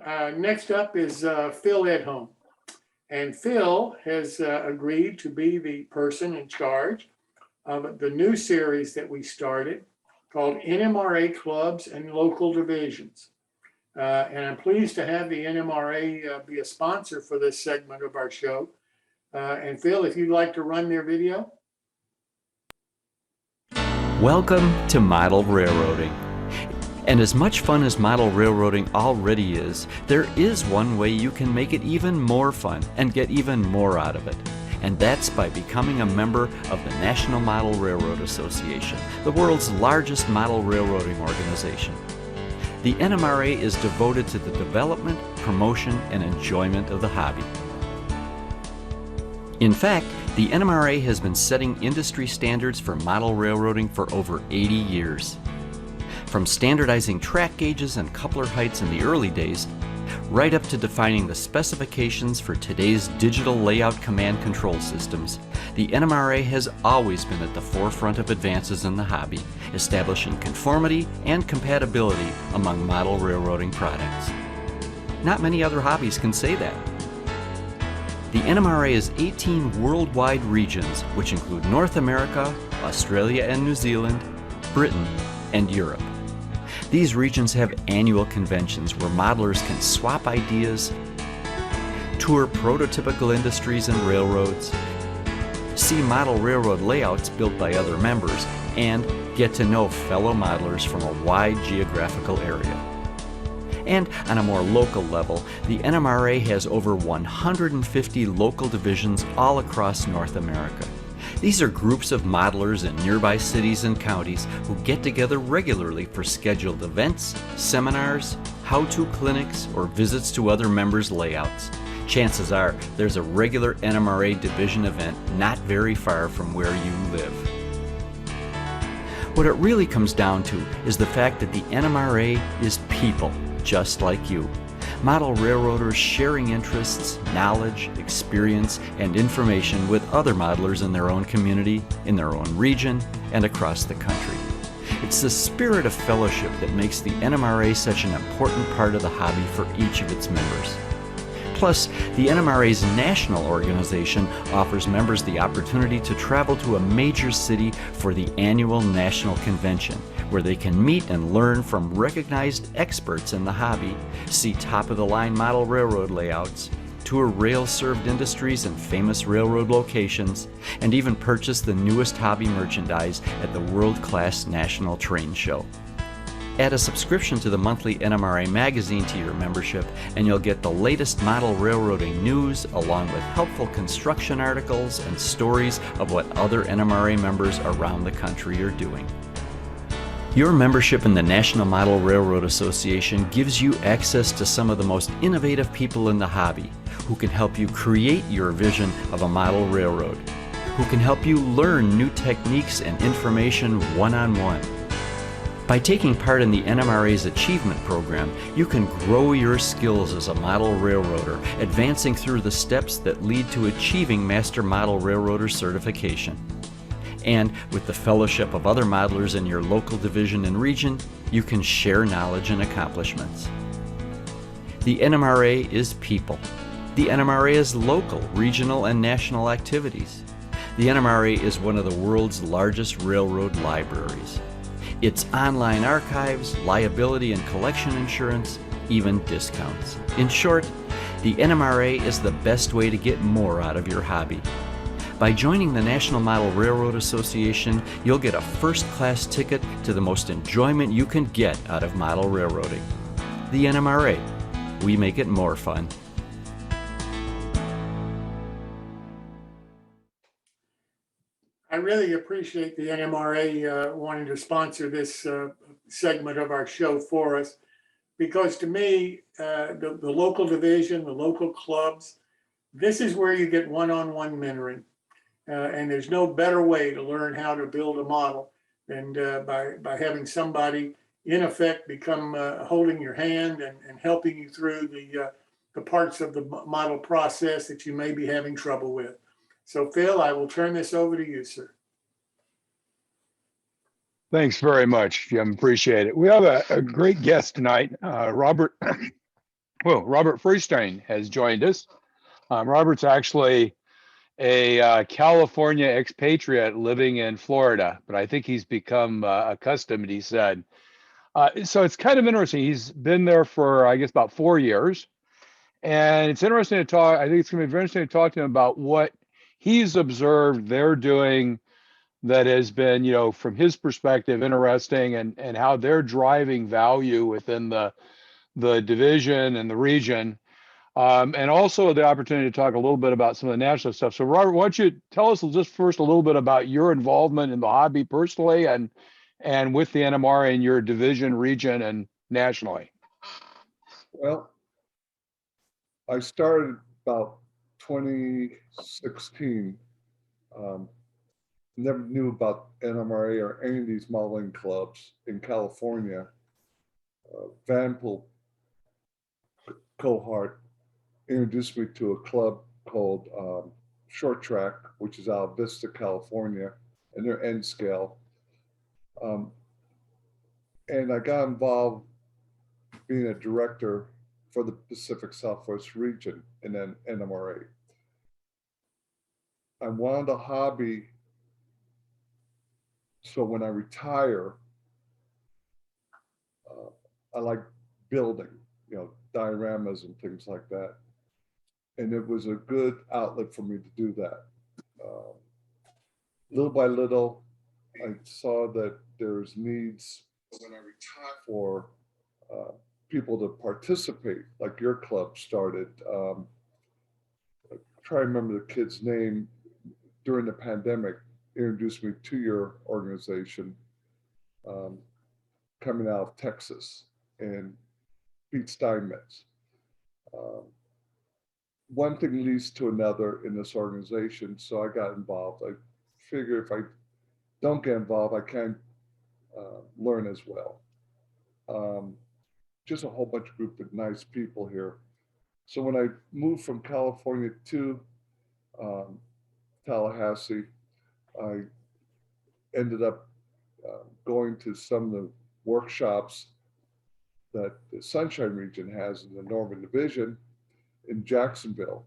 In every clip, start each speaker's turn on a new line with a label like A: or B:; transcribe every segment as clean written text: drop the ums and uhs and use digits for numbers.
A: Next up is Phil Edholm. And Phil has agreed to be the person in charge of the new series that we started called NMRA Clubs and Local Divisions. And I'm pleased to have the NMRA be a sponsor for this segment of our show. And Phil, if you'd like to run their video.
B: Welcome to Model Railroading. And as much fun as model railroading already is, there is one way you can make it even more fun and get even more out of it. And that's by becoming a member of the National Model Railroad Association, the world's largest model railroading organization. The NMRA is devoted to the development, promotion, and enjoyment of the hobby. In fact, the NMRA has been setting industry standards for model railroading for over 80 years. From standardizing track gauges and coupler heights in the early days, right up to defining the specifications for today's digital layout command control systems, the NMRA has always been at the forefront of advances in the hobby, establishing conformity and compatibility among model railroading products. Not many other hobbies can say that. The NMRA has 18 worldwide regions, which include North America, Australia and New Zealand, Britain, and Europe. These regions have annual conventions where modelers can swap ideas, tour prototypical industries and railroads, see model railroad layouts built by other members, and get to know fellow modelers from a wide geographical area. And on a more local level, the NMRA has over 150 local divisions all across North America. These are groups of modelers in nearby cities and counties who get together regularly for scheduled events, seminars, how-to clinics, or visits to other members' layouts. Chances are there's a regular NMRA division event not very far from where you live. What it really comes down to is the fact that the NMRA is people just like you. Model railroaders sharing interests, knowledge, experience, and information with other modelers in their own community, in their own region, and across the country. It's the spirit of fellowship that makes the NMRA such an important part of the hobby for each of its members. Plus, the NMRA's national organization offers members the opportunity to travel to a major city for the annual national convention, where they can meet and learn from recognized experts in the hobby, see top-of-the-line model railroad layouts, tour rail-served industries and famous railroad locations, and even purchase the newest hobby merchandise at the world-class National Train Show. Add a subscription to the monthly NMRA magazine to your membership, and you'll get the latest model railroading news, along with helpful construction articles and stories of what other NMRA members around the country are doing. Your membership in the National Model Railroad Association gives you access to some of the most innovative people in the hobby, who can help you create your vision of a model railroad, who can help you learn new techniques and information one-on-one. By taking part in the NMRA's Achievement Program, you can grow your skills as a model railroader, advancing through the steps that lead to achieving Master Model Railroader certification. And with the fellowship of other modelers in your local division and region, you can share knowledge and accomplishments. The NMRA is people. The NMRA is local, regional, and national activities. The NMRA is one of the world's largest railroad libraries. Its online archives, liability and collection insurance, even discounts. In short, the NMRA is the best way to get more out of your hobby. By joining the National Model Railroad Association, you'll get a first-class ticket to the most enjoyment you can get out of model railroading. The NMRA. We make it more fun.
A: I really appreciate the NMRA wanting to sponsor this segment of our show for us, because to me, the local division, the local clubs, this is where you get one-on-one mentoring. And there's no better way to learn how to build a model than by having somebody, in effect, become holding your hand and helping you through the parts of the model process that you may be having trouble with. So, Phil, I will turn this over to you, sir.
C: Thanks very much, Jim. Appreciate it. We have a great guest tonight, Robert Well, Robert Freestein has joined us. Robert's actually a California expatriate living in Florida, but I think he's become accustomed, he said. So it's kind of interesting. He's been there for, I guess, about 4 years. And it's interesting to talk. I think it's going to be very interesting to talk to him about what he's observed they're doing that has been, from his perspective, interesting, and how they're driving value within the division and the region. And also the opportunity to talk a little bit about some of the national stuff. So Robert, why don't you tell us just first a little bit about your involvement in the hobby personally and with the NMRA in your division, region, and nationally.
D: Well, I started about 2016. Never knew about NMRA or any of these modeling clubs in California. Vanpool cohort introduced me to a club called Short Track, which is out of Vista, California, and they're N scale. And I got involved being a director for the Pacific Southwest region in NMRA. I wanted a hobby so when I retire, I like building, dioramas and things like that. And it was a good outlet for me to do that. Little by little, I saw that there's needs when I retire for people to participate, like your club started. Try to remember the kid's name during the pandemic, introduced me to your organization, coming out of Texas, and Pete Steinmetz. One thing leads to another in this organization, so I got involved. I figure if I don't get involved, I can learn as well. Just a whole bunch of group of nice people here. So when I moved from California to Tallahassee, I ended up going to some of the workshops that the Sunshine region has in the Northern Division in Jacksonville.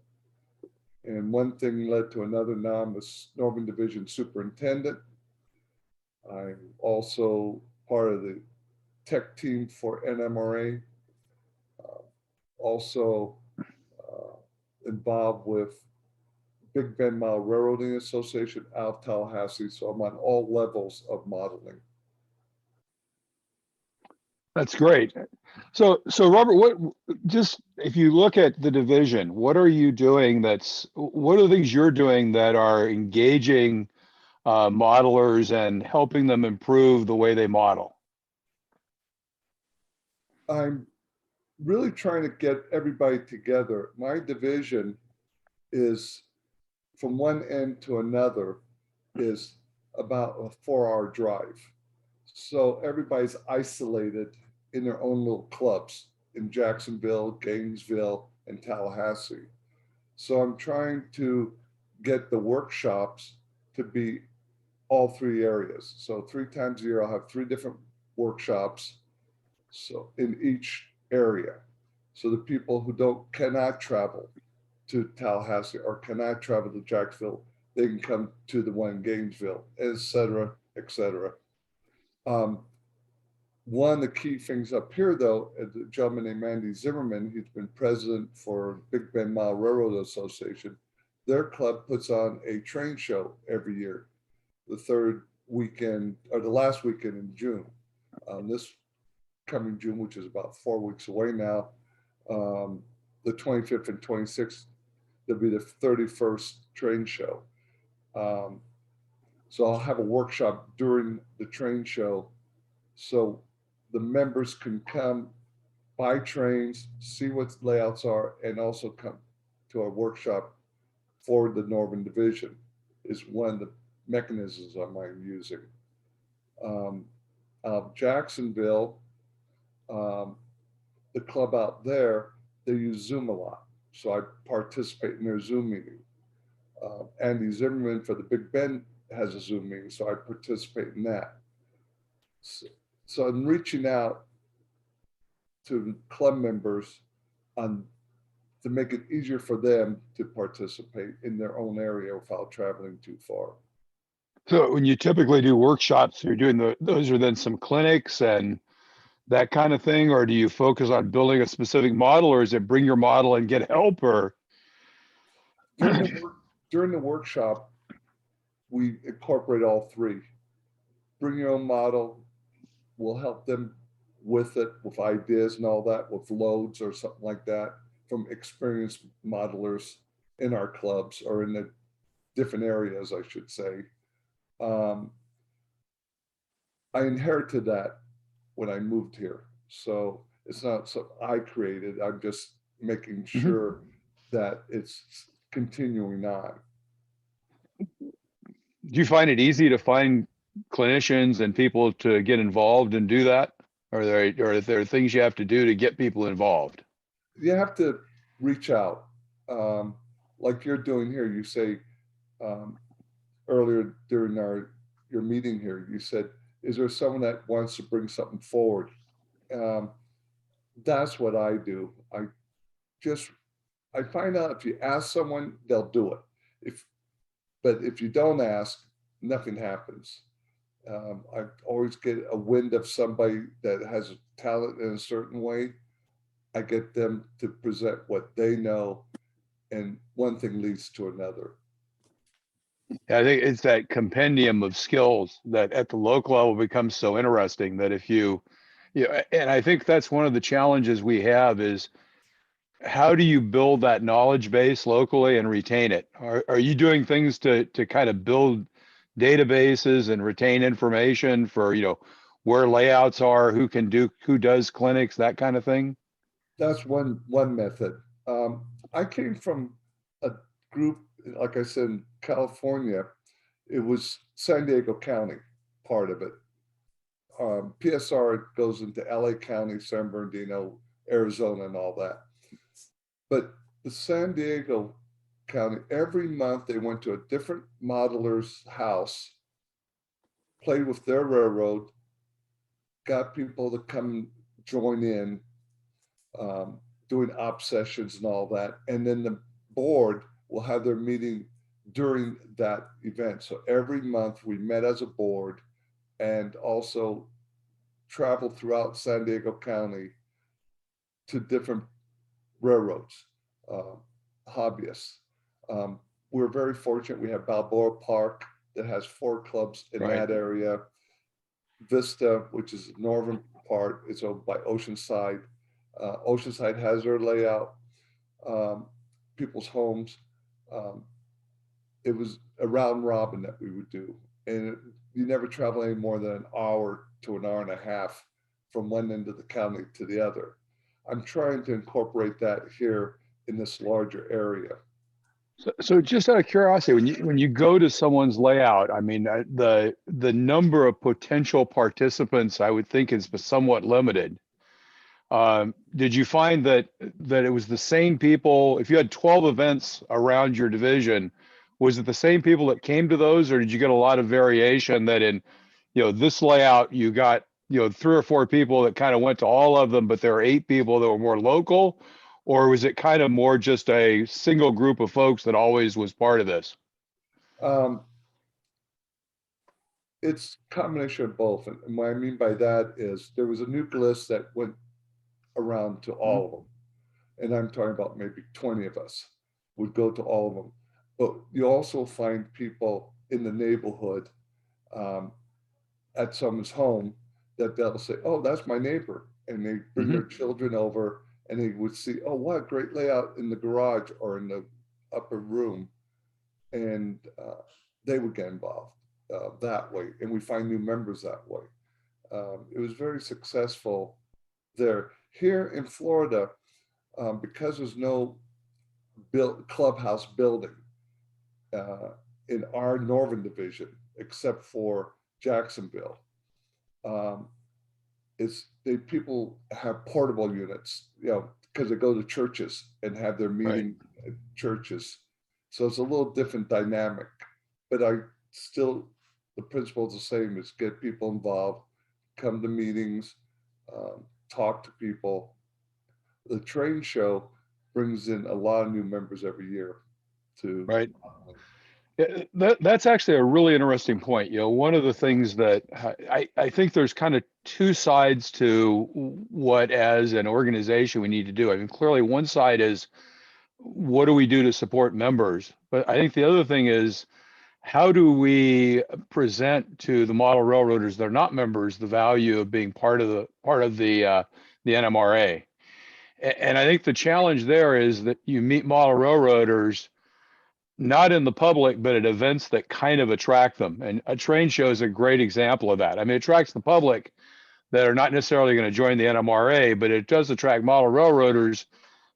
D: And one thing led to another. Now I'm a Northern Division superintendent. I'm also part of the tech team for NMRA. Also involved with Big Bend Mile Railroading Association out of Tallahassee. So I'm on all levels of modeling.
C: That's great. So Robert, just if you look at the division, what are you doing what are the things you're doing that are engaging modelers and helping them improve the way they model?
D: I'm really trying to get everybody together. My division is from one end to another is about a 4-hour drive. So everybody's isolated in their own little clubs in Jacksonville, Gainesville, and Tallahassee. So I'm trying to get the workshops to be all 3 areas. So 3 times a year, I'll have 3 different workshops. So in each area. So the people who cannot travel to Tallahassee or cannot travel to Jacksonville, they can come to the one in Gainesville, et cetera, et cetera. One of the key things up here, though, is a gentleman named Mandy Zimmerman, who's been president for Big Bend Mile Railroad Association. Their club puts on a train show every year, the 3rd weekend or the last weekend in June. This coming June, which is about 4 weeks away now, the 25th and 26th, there'll be the 31st train show. So I'll have a workshop during the train show so the members can come buy trains, see what layouts are, and also come to our workshop for the Northern Division is one of the mechanisms I'm using. Jacksonville, the club out there, they use Zoom a lot. So I participate in their Zoom meeting. Andy Zimmerman for the Big Bend has a Zoom meeting, so I participate in that. So I'm reaching out to club members on to make it easier for them to participate in their own area without traveling too far.
C: So when you typically do workshops, you're doing those are then some clinics and that kind of thing, or do you focus on building a specific model, or is it bring your model and get help, or?
D: During the workshop, we incorporate all three. Bring your own model. We'll help them with it, with ideas and all that, with loads or something like that from experienced modelers in our clubs or in the different areas, I should say. I inherited that when I moved here. So it's not something I created. I'm just making sure that it's continuing on.
C: Do you find it easy to find clinicians and people to get involved and do that? Or are there things you have to do to get people involved?
D: You have to reach out. Like you're doing here, you say earlier during your meeting here, you said, is there someone that wants to bring something forward? That's what I do. I find out if you ask someone, they'll do it. But if you don't ask, nothing happens. I always get a wind of somebody that has a talent in a certain way. I get them to present what they know, and one thing leads to another.
C: I think it's that compendium of skills that at the local level becomes so interesting that if you know, and I think that's one of the challenges we have is how do you build that knowledge base locally and retain it? Are you doing things to kind of build databases and retain information for, you know, where layouts are, who does clinics, that kind of thing?
D: That's one method. I came from a group, like I said, in California. It was San Diego County, part of it. PSR goes into LA County, San Bernardino, Arizona, and all that. But the San Diego County, every month they went to a different modeler's house, played with their railroad, got people to come join in, doing op sessions and all that. And then the board will have their meeting during that event. So every month we met as a board and also traveled throughout San Diego County to different railroads, hobbyists. We're very fortunate. We have Balboa Park that has 4 clubs in that area. Vista, which is the northern part, is owned by Oceanside. Oceanside has their layout, people's homes. It was a round robin that we would do. And you never travel any more than an hour to an hour and a half from one end of the county to the other. I'm trying to incorporate that here in this larger area.
C: So just out of curiosity, when you go to someone's layout, I mean, the number of potential participants, I would think, is somewhat limited. Did you find that it was the same people? If you had 12 events around your division, was it the same people that came to those, or did you get a lot of variation that in, you know, this layout you got, you know, 3 or 4 people that kind of went to all of them, but there were 8 people that were more local? Or was it kind of more just a single group of folks that always was part of this?
D: It's a combination of both. And what I mean by that is there was a nucleus that went around to all of them. And I'm talking about maybe 20 of us would go to all of them. But you also find people in the neighborhood at someone's home that they'll say, oh, that's my neighbor. And they bring their children over and they would see, oh, what a great layout in the garage or in the upper room. And they would get involved that way. And we find new members that way. It was very successful there. Here in Florida, because there's no clubhouse building in our northern division, except for Jacksonville, people have portable units, you know, because they go to churches and have their meeting at churches. So it's a little different dynamic, but the principle is the same: is get people involved, come to meetings, talk to people. the train show brings in a lot of new members every year to.
C: Right. Yeah, that's actually a really interesting point. One of the things that I think there's kind of two sides to what, as an organization, we need to do. I mean, clearly one side is what do we do to support members? But I think the other thing is how do we present to the model railroaders that are not members the value of being part of the NMRA? And I think the challenge there is that you meet model railroaders not in the public, but at events that kind of attract them. And a train show is a great example of that. I mean, it attracts the public that are not necessarily going to join the NMRA, but it does attract model railroaders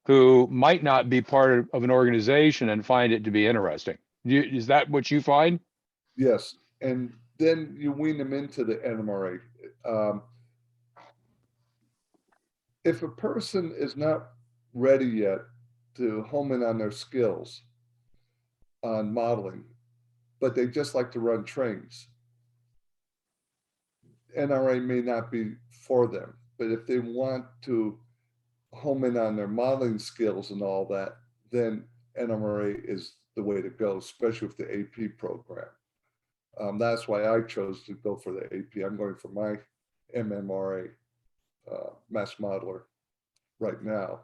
C: who might not be part of an organization and find it to be interesting. Is that what you find?
D: Yes, and then you wean them into the NMRA. If a person is not ready yet to home in on their skills on modeling, but they just like to run trains, NRA may not be for them. But if they want to home in on their modeling skills and all that, then NMRA is the way to go, especially with the AP program. That's why I chose to go for the AP. I'm going for my MMRA mass modeler right now.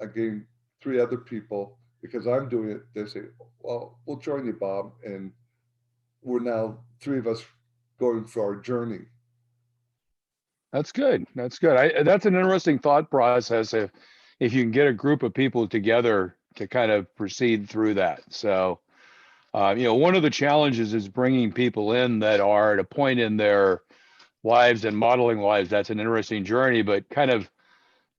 D: I gained 3 other people because I'm doing it. They say, well, we'll join you, Bob. And we're now 3 of us going for our journey.
C: That's good. That's good. That's an interesting thought process if you can get a group of people together to kind of proceed through that. So, one of the challenges is bringing people in that are at a point in their lives and modeling lives. That's an interesting journey, but kind of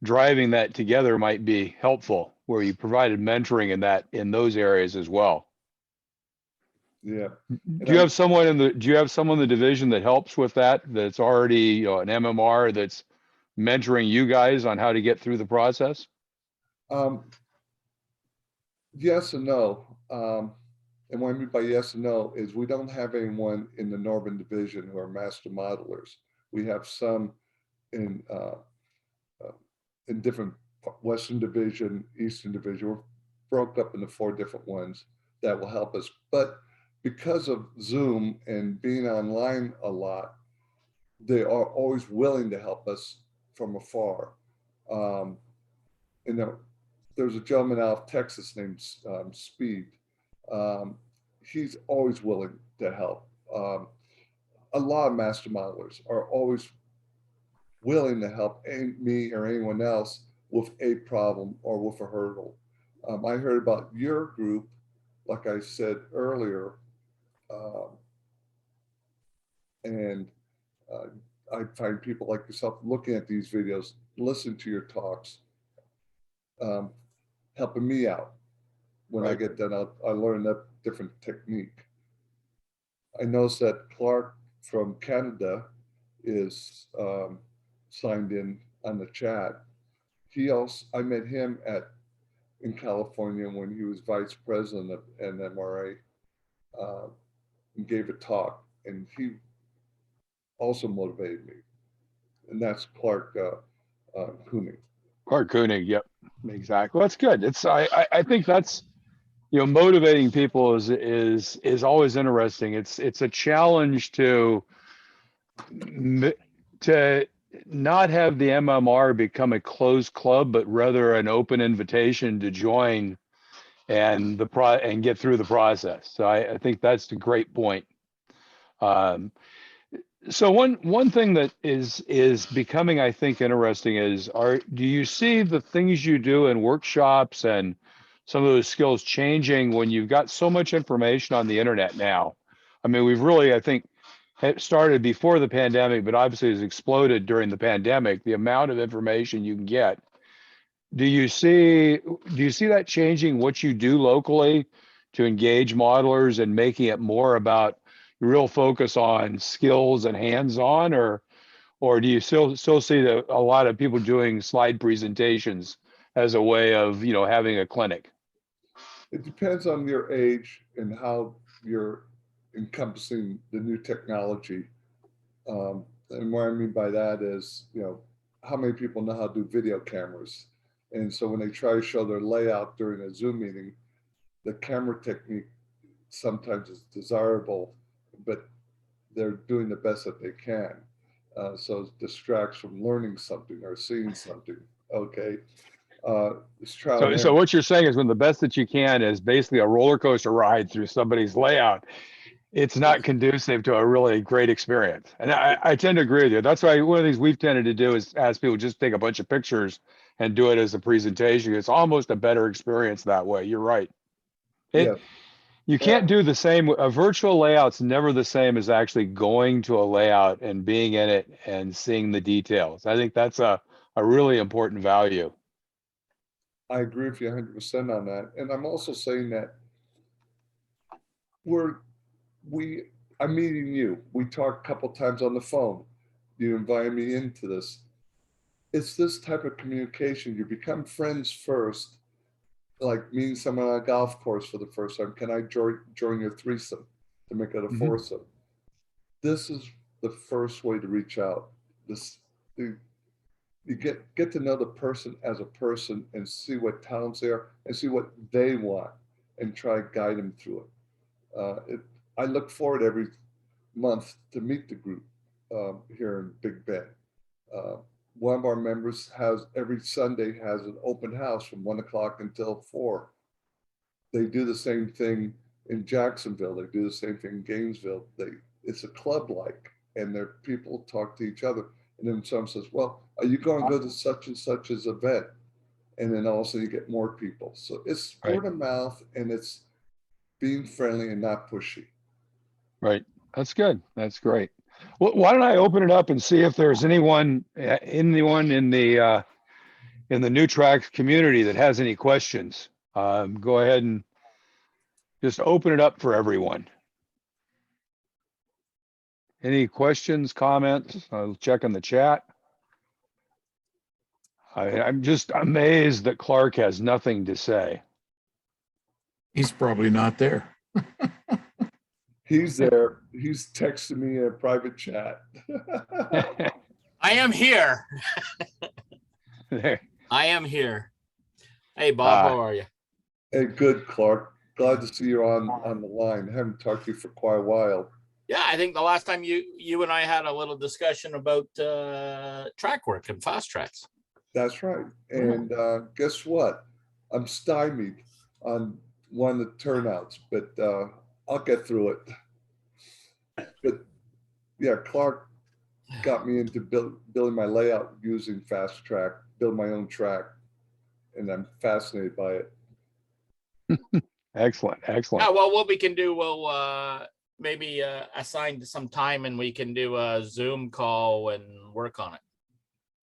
C: driving that together might be helpful, where you provided mentoring in those areas as well.
D: Yeah.
C: Do you have someone in the division that helps with that? That's already, an MMR that's mentoring you guys on how to get through the process?
D: Yes and no. And what I mean by yes and no is we don't have anyone in the Northern Division who are master modelers. We have some in different Western Division, Eastern Division. We're broke up into 4 different ones that will help us. But because of Zoom and being online a lot, they are always willing to help us from afar. There's a gentleman out of Texas named Speed. He's always willing to help. A lot of master modelers are always willing to help me or anyone else with a problem or with a hurdle. I heard about your group, like I said earlier, and I find people like yourself looking at these videos, listening to your talks, helping me out. When I get done, I learn that different technique. I noticed that Clark from Canada is signed in on the chat. I met him in California when he was vice president of NMRA, and gave a talk, and he also motivated me. And that's Clark Koenig.
C: Clark Koenig, yep, exactly. Well, that's good. I think that's, motivating people is always interesting. It's a challenge to not have the MMR become a closed club, but rather an open invitation to join and get through the process. So I think that's a great point. So one thing that is becoming, I think, interesting is, do you see the things you do in workshops and some of those skills changing when you've got so much information on the internet now? I mean, we've really, I think, had started before the pandemic, but obviously has exploded during the pandemic, the amount of information you can get. Do you see that changing what you do locally to engage modelers and making it more about real focus on skills and hands-on, or do you still see a lot of people doing slide presentations as a way of, having a clinic?
D: It depends on your age and how you're encompassing the new technology. And what I mean by that is, how many people know how to do video cameras. And so when they try to show their layout during a Zoom meeting, the camera technique sometimes is desirable, but they're doing the best that they can. So it distracts from learning something or seeing something. Okay. It's trial and
C: So
D: error.
C: what you're saying is when the best that you can is basically a roller coaster ride through somebody's layout, it's not conducive to a really great experience. And I tend to agree with you. That's why one of the things we've tended to do is ask people just take a bunch of pictures and do it as a presentation. It's almost a better experience that way. You're right.
D: Yeah.
C: You can't do the same. A virtual layout's never the same as actually going to a layout and being in it and seeing the details. I think that's a really important value.
D: I agree with you 100% on that. And I'm also saying that I'm meeting you. We talked a couple times on the phone. You invited me into this. It's this type of communication. You become friends first, like meeting someone on a golf course for the first time. Can I join your threesome to make it a foursome? This is the first way to reach out. You get to know the person as a person and see what talents they are and see what they want and try to guide them through it. I look forward every month to meet the group here in Big Bend. One of our members every Sunday has an open house from 1 o'clock until 4. They do the same thing in Jacksonville. They do the same thing in Gainesville. It's a club like, and their people talk to each other. And then someone says, well, are you going to go to such and such as event? And then also you get more people. So it's word of mouth, and it's being friendly and not pushy.
C: Right. That's good. That's great. Well, why don't I open it up and see if there's anyone in the New Tracks community that has any questions. Go ahead and just open it up for everyone. Any questions, comments? I'll check in the chat. I'm just amazed that Clark has nothing to say.
E: He's probably not there.
D: He's there. He's texting me in a private chat.
F: I am here.
C: There.
F: I am here. Hey, Bob, how are you?
D: Hey, good, Clark. Glad to see you on the line. I haven't talked to you for quite a while.
F: Yeah, I think the last time you and I had a little discussion about track work and fast tracks.
D: That's right. And guess what? I'm stymied on one of the turnouts, but I'll get through it. But yeah, Clark got me into building my layout using fast track, build my own track, and I'm fascinated by it.
C: Excellent. Excellent.
F: Yeah, well, what we can do, we'll maybe assign some time and we can do a Zoom call and work on it.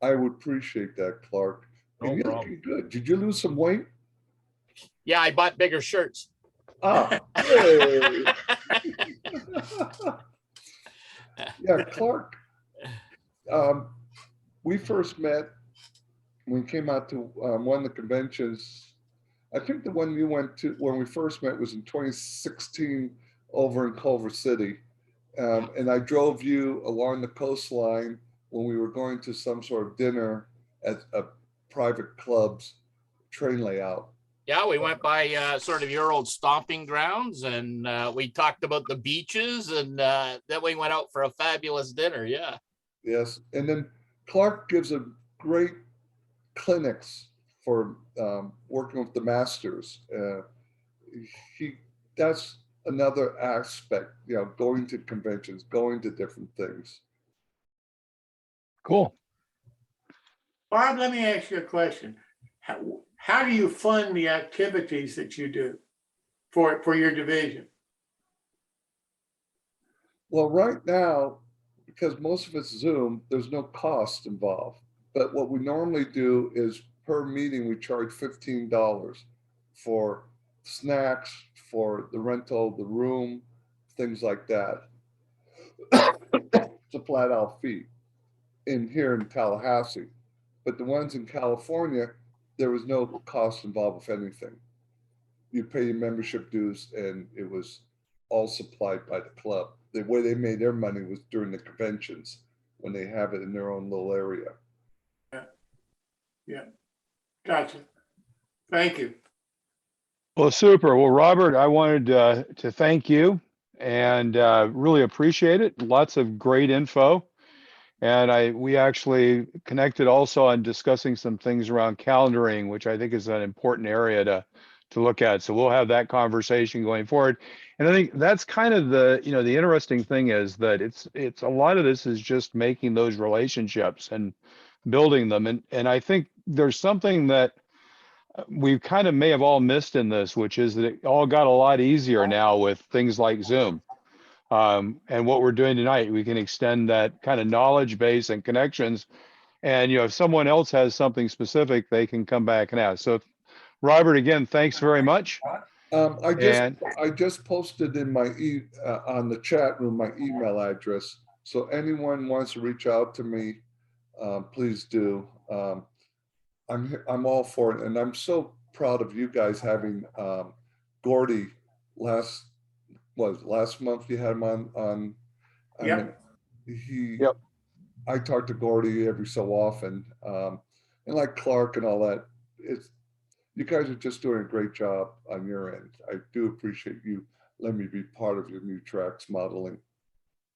D: I would appreciate that, Clark.
F: No
D: And you're
F: problem.
D: looking good. Did you lose some weight?
F: Yeah, I bought bigger shirts.
D: Ah, hey. Yeah, Clark. We first met when we came out to one of the conventions. I think the one you went to when we first met was in 2016 over in Culver City. And I drove you along the coastline when we were going to some sort of dinner at a private club's train layout.
F: Yeah, we went by sort of your old stomping grounds, and we talked about the beaches, and then we went out for a fabulous dinner. Yeah.
D: Yes, and then Clark gives a great clinics for working with the masters. That's another aspect, going to conventions, going to different things.
C: Cool.
A: Bob, let me ask you a question. How do you fund the activities that you do for your division?
D: Well, right now, because most of it's Zoom, there's no cost involved. But what we normally do is per meeting, we charge $15 for snacks, for the rental of the room, things like that. It's a flat out fee here in Tallahassee. But the ones in California, there was no cost involved with anything. You pay your membership dues, and it was all supplied by the club. The way they made their money was during the conventions when they have it in their own little area.
A: Yeah, gotcha. Thank you.
C: Well, super. Well, Robert, I wanted to thank you and really appreciate it. Lots of great info. And we actually connected also on discussing some things around calendaring, which I think is an important area to look at. So we'll have that conversation going forward. And I think that's kind of the interesting thing is that it's a lot of this is just making those relationships and building them. And I think there's something that we kind of may have all missed in this, which is that it all got a lot easier now with things like Zoom. And what we're doing tonight, we can extend that kind of knowledge base and connections. And if someone else has something specific, they can come back and ask. So, Robert, again, thanks very much. And
D: I just posted in my on the chat room my email address. So anyone wants to reach out to me, please do. I'm all for it, and I'm so proud of you guys having Gordy last month. You had him on. I
A: Yep.
D: mean,
C: Yep.
D: I talk to Gordy every so often, and like Clark and all that. You guys are just doing a great job on your end. I do appreciate you letting me be part of your new tracks modeling.